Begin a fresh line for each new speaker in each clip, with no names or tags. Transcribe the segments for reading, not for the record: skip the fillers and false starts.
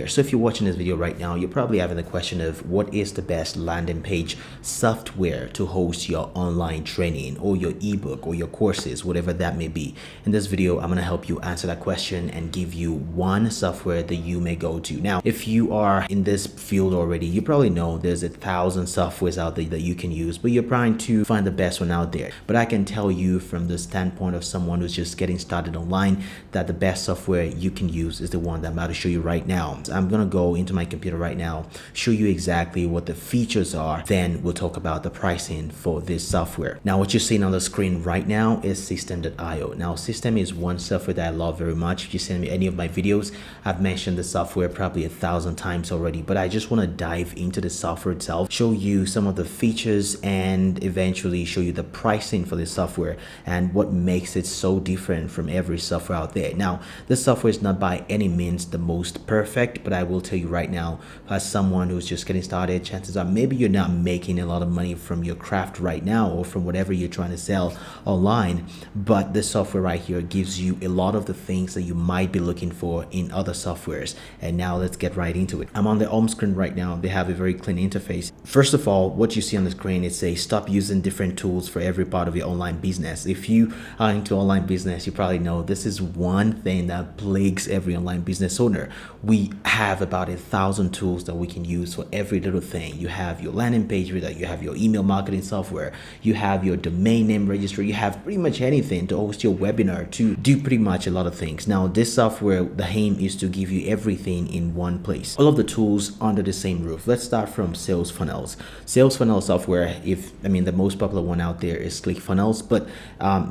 So if you're watching this video right now, you're probably having the question of what is the best landing page software to host your online training or your ebook or your courses, whatever that may be. In this video, I'm going to help you answer that question and give you one software that you may go to. Now, if you are in this field already, you probably know there's 1,000 softwares out there that you can use, but you're trying to find the best one out there. But I can tell you from the standpoint of someone who's just getting started online that the best software you can use is the one that I'm about to show you right now. I'm going to go into my computer right now, show you exactly what the features are, then we'll talk about the pricing for this software. Now, what you're seeing on the screen right now is System.io. Now, System is one software that I love very much. If you send me any of my videos, I've mentioned the software probably 1,000 times already, but I just want to dive into the software itself, show you some of the features, and eventually show you the pricing for this software and what makes it so different from every software out there. Now, this software is not by any means the most perfect, but I will tell you right now, as someone who's just getting started, chances are maybe you're not making a lot of money from your craft right now or from whatever you're trying to sell online, but this software right here gives you a lot of the things that you might be looking for in other softwares. And now let's get right into it. I'm on the home screen right now. They have a very clean interface. First of all, what you see on the screen is say stop using different tools for every part of your online business. If you are into online business, you probably know this is one thing that plagues every online business owner. We have about 1,000 tools that we can use for every little thing. You have your landing page reader, you have your email marketing software, you have your domain name registry, you have pretty much anything to host your webinar, to do pretty much a lot of things. Now, this software, the aim is to give you everything in one place. All of the tools under the same roof. Let's start from Sales Funnels. Sales Funnel software, the most popular one out there is ClickFunnels, but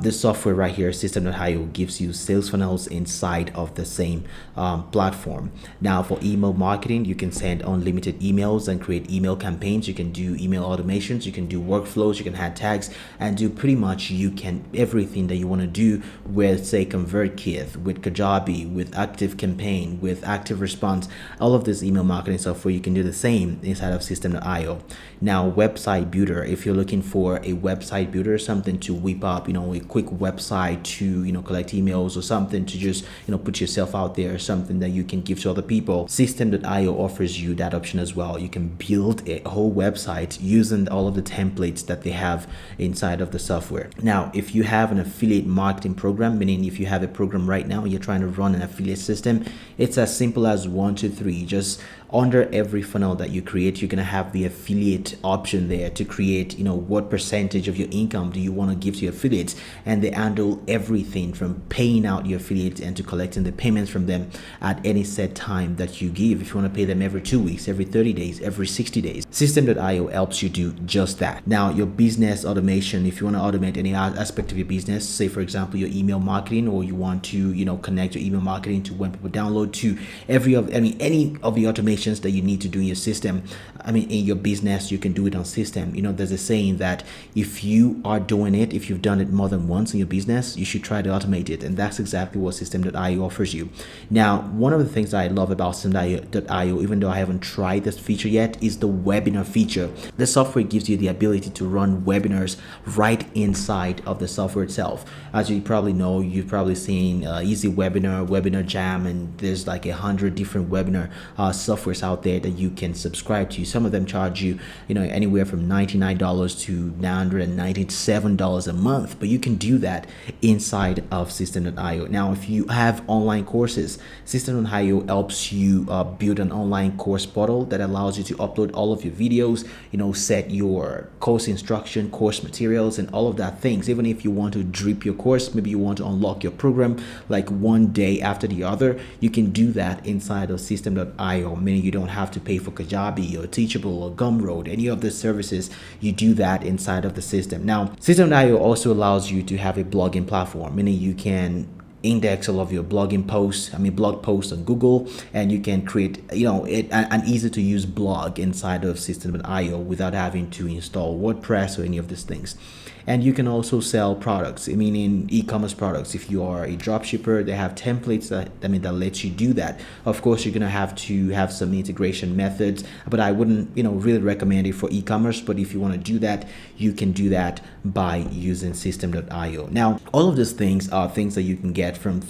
this software right here, System.io, gives you sales funnels inside of the same platform. Now, for email marketing, you can send unlimited emails and create email campaigns. You can do email automations, you can do workflows, you can add tags, and do pretty much everything that you want to do with, say, ConvertKit, with Kajabi, with ActiveCampaign, with ActiveResponse. All of this email marketing software, you can do the same inside of System.io. Now, website builder, if you're looking for a website builder, something to whip up, a quick website to, collect emails, or something to just, put yourself out there, something that you can give to other people, System.io offers you that option as well. You can build a whole website using all of the templates that they have inside of the software. Now, if you have an affiliate marketing program, meaning if you have a program right now, you're trying to run an affiliate system, it's as simple as 1, 2, 3. Just under every funnel that you create, you're going to have the affiliate option there to create, what percentage of your income do you want to give to your affiliates, and they handle everything from paying out your affiliates and to collecting the payments from them at any set time that you give. If you want to pay them every 2 weeks, every 30 days, every 60 days, System.io helps you do just that. Now, your business automation, if you want to automate any aspect of your business, say for example your email marketing, or you want to connect your email marketing to when people download, to any of the automations that you need to do in your system, in your business, you can do it on System. There's a saying that if you are doing it, if you've done it more than once in your business, you should try to automate it, and that's exactly what System.io offers you. Now, one of the things I love about System.io, even though I haven't tried this feature yet, is the webinar feature. The software gives you the ability to run webinars right inside of the software itself. As you probably know, you've probably seen Easy Webinar, Webinar Jam, and there's like 100 different webinar softwares out there that you can subscribe to. Some of them charge you, anywhere from $99 to $997 a month, but you can do that inside of System.io. Now, if you have online courses, System.io helps you build an online course portal that allows you to upload all of your videos, set your course instruction, course materials, and all of that things. Even if you want to drip your course, maybe you want to unlock your program like one day after the other, you can do that inside of System.io, meaning you don't have to pay for Kajabi or Teachable or Gumroad, any of the services. You do that inside of the system. Now, System.io also allows you to have a blogging platform, meaning you can index all of your blog posts on Google, and you can create an easy to use blog inside of System.io without having to install WordPress or any of these things. And you can also sell products. In e-commerce products, if you are a drop shipper, they have templates that lets you do that. Of course, you're gonna have to have some integration methods, but I wouldn't really recommend it for e-commerce. But if you want to do that, you can do that by using System.io. Now, all of these things are things that you can get from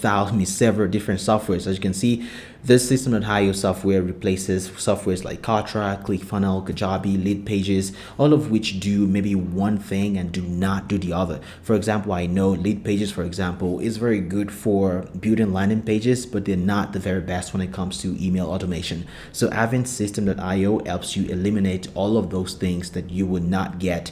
several different softwares. As you can see, This System.io software replaces softwares like Kartra, ClickFunnels, Kajabi, Lead Pages, all of which do maybe one thing and do not do the other. For example, I know Lead Pages, for example, is very good for building landing pages, but they're not the very best when it comes to email automation. So having System.io helps you eliminate all of those things that you would not get,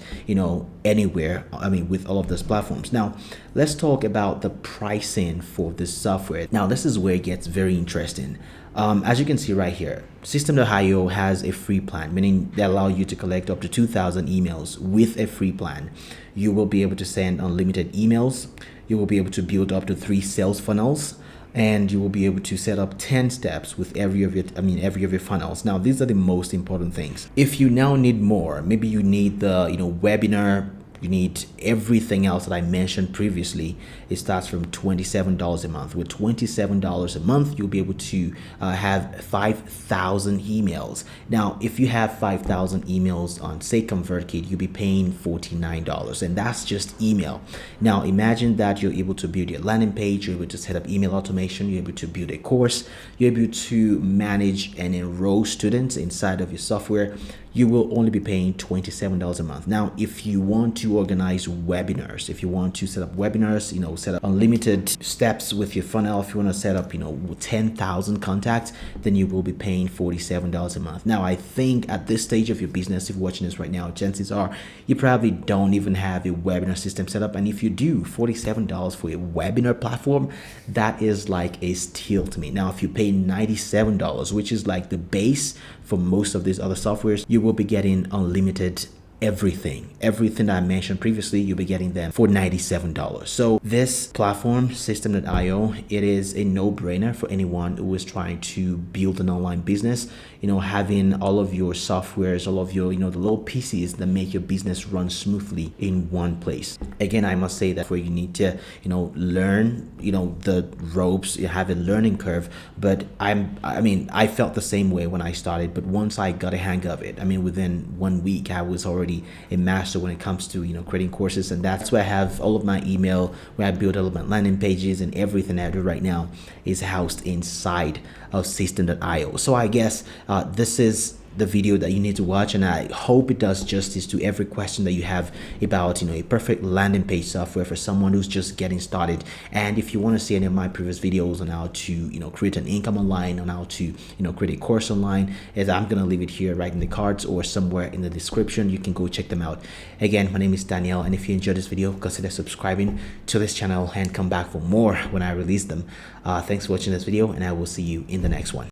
anywhere, with all of those platforms. Now, let's talk about the pricing for this software. Now, this is where it gets very interesting. As you can see right here, System.io has a free plan, meaning they allow you to collect up to 2,000 emails with a free plan. You will be able to send unlimited emails. You will be able to build up to 3 sales funnels, and you will be able to set up 10 steps with every of your funnels. Now, these are the most important things. If you now need more, maybe you need the webinar, you need everything else that I mentioned previously. It starts from $27 a month. With $27 a month, you'll be able to have 5,000 emails. Now, if you have 5,000 emails on, say, ConvertKit, you'll be paying $49, and that's just email. Now, imagine that you're able to build your landing page, you're able to set up email automation, you're able to build a course, you're able to manage and enroll students inside of your software. You will only be paying $27 a month. Now, if you want to organize webinars, if you want to set up webinars, set up unlimited steps with your funnel, if you want to set up, 10,000 contacts, then you will be paying $47 a month. Now, I think at this stage of your business, if you're watching this right now, chances are you probably don't even have a webinar system set up. And if you do, $47 for a webinar platform, that is like a steal to me. Now, if you pay $97, which is like the base for most of these other softwares, you will be getting unlimited everything that I mentioned previously. You'll be getting them for $97. So this platform, System.io, it is a no-brainer for anyone who is trying to build an online business. Having all of your softwares, all of your the little pieces that make your business run smoothly in one place. Again, I must say that where you need to learn the ropes, you have a learning curve, but I felt the same way when I started, but once I got a hang of it, within 1 week I was already a master when it comes to creating courses. And that's where I have all of my email, where I build all of my landing pages, and everything I do right now is housed inside of System.io. So I guess this is the video that you need to watch, and I hope it does justice to every question that you have about a perfect landing page software for someone who's just getting started. And if you want to see any of my previous videos on how to create an income online, on how to create a course online, as I'm gonna leave it here right in the cards or somewhere in the description. You can go check them out. Again, my name is Daniel, and if you enjoyed this video, consider subscribing to this channel and come back for more when I release them. Thanks for watching this video, and I will see you in the next one.